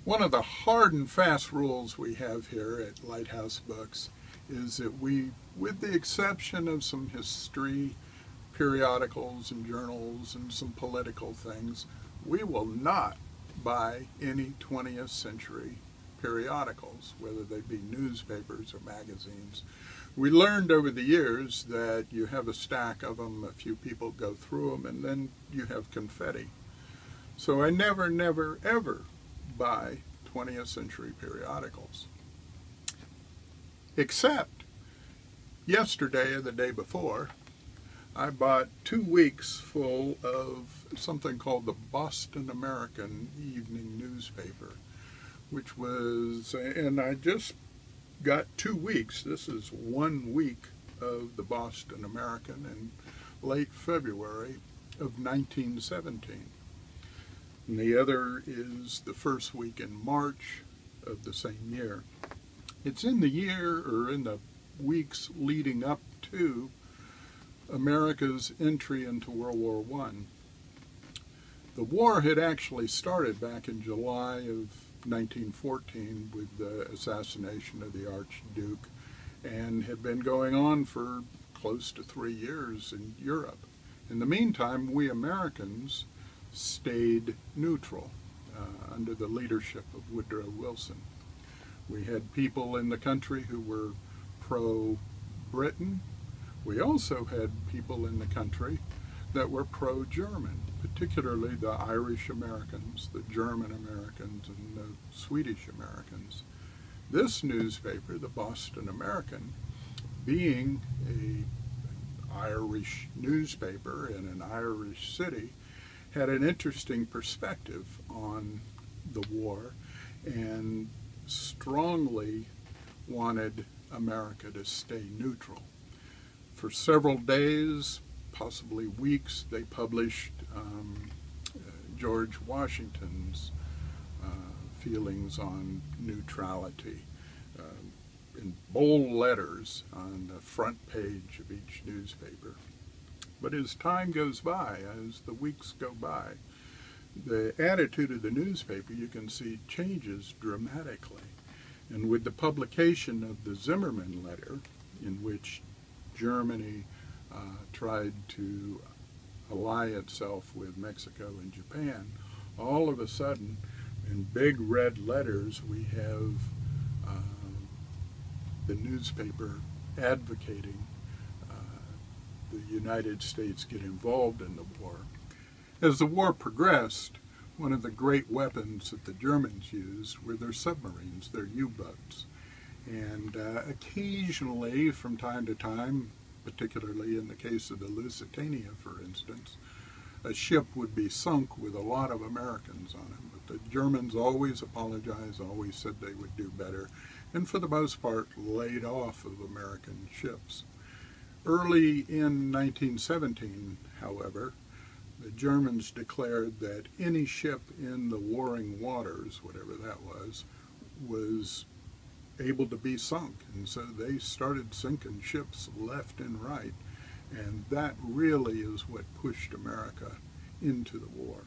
One of the hard and fast rules we have here at Lighthouse Books is that we, with the exception of some history, periodicals and journals and some political things, we will not buy any 20th century periodicals, whether they be newspapers or magazines. We learned over the years that you have a stack of them, a few people go through them, and then you have confetti. So I never, ever buy 20th century periodicals. Except yesterday or the day before, I bought 2 weeks full of something called the Boston American evening newspaper, which was, and I just got 2 weeks. This is 1 week of the Boston American in late February of 1917. And the other is the first week in March of the same year. It's in the year, or in the weeks leading up to America's entry into World War I. The war had actually started back in July of 1914 with the assassination of the Archduke, and had been going on for close to 3 years in Europe. In the meantime, we Americans stayed neutral under the leadership of Woodrow Wilson. We had people in the country who were pro-Britain. We also had people in the country that were pro-German, particularly the Irish Americans, the German Americans, and the Swedish Americans. This newspaper, the Boston American, being an Irish newspaper in an Irish city, had an interesting perspective on the war and strongly wanted America to stay neutral. For several days, possibly weeks, they published George Washington's feelings on neutrality in bold letters on the front page of each newspaper. But as time goes by, as the weeks go by, the attitude of the newspaper, you can see, changes dramatically. And with the publication of the Zimmermann letter, in which Germany tried to ally itself with Mexico and Japan, all of a sudden, in big red letters, we have the newspaper advocating the United States get involved in the war. As the war progressed, one of the great weapons that the Germans used were their submarines, their U-boats. And occasionally, from time to time, particularly in the case of the Lusitania, for instance, a ship would be sunk with a lot of Americans on it. But the Germans always apologized, always said they would do better, and for the most part laid off of American ships. Early in 1917, however, the Germans declared that any ship in the warring waters, whatever that was able to be sunk. And so they started sinking ships left and right. And that really is what pushed America into the war.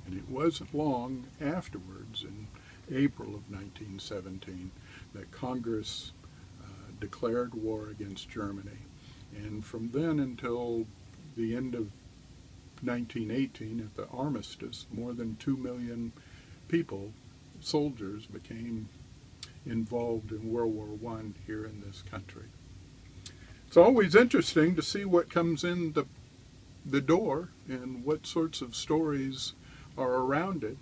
And it wasn't long afterwards, in April of 1917, that Congress declared war against Germany. And from then until the end of 1918, at the armistice, more than 2 million people, soldiers, became involved in World War I here in this country. It's always interesting to see what comes in the door and what sorts of stories are around it.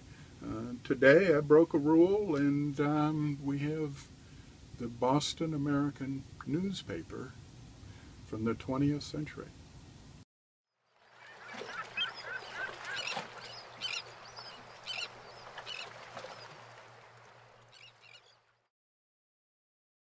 Today I broke a rule, and we have the Boston American newspaper from the 20th century.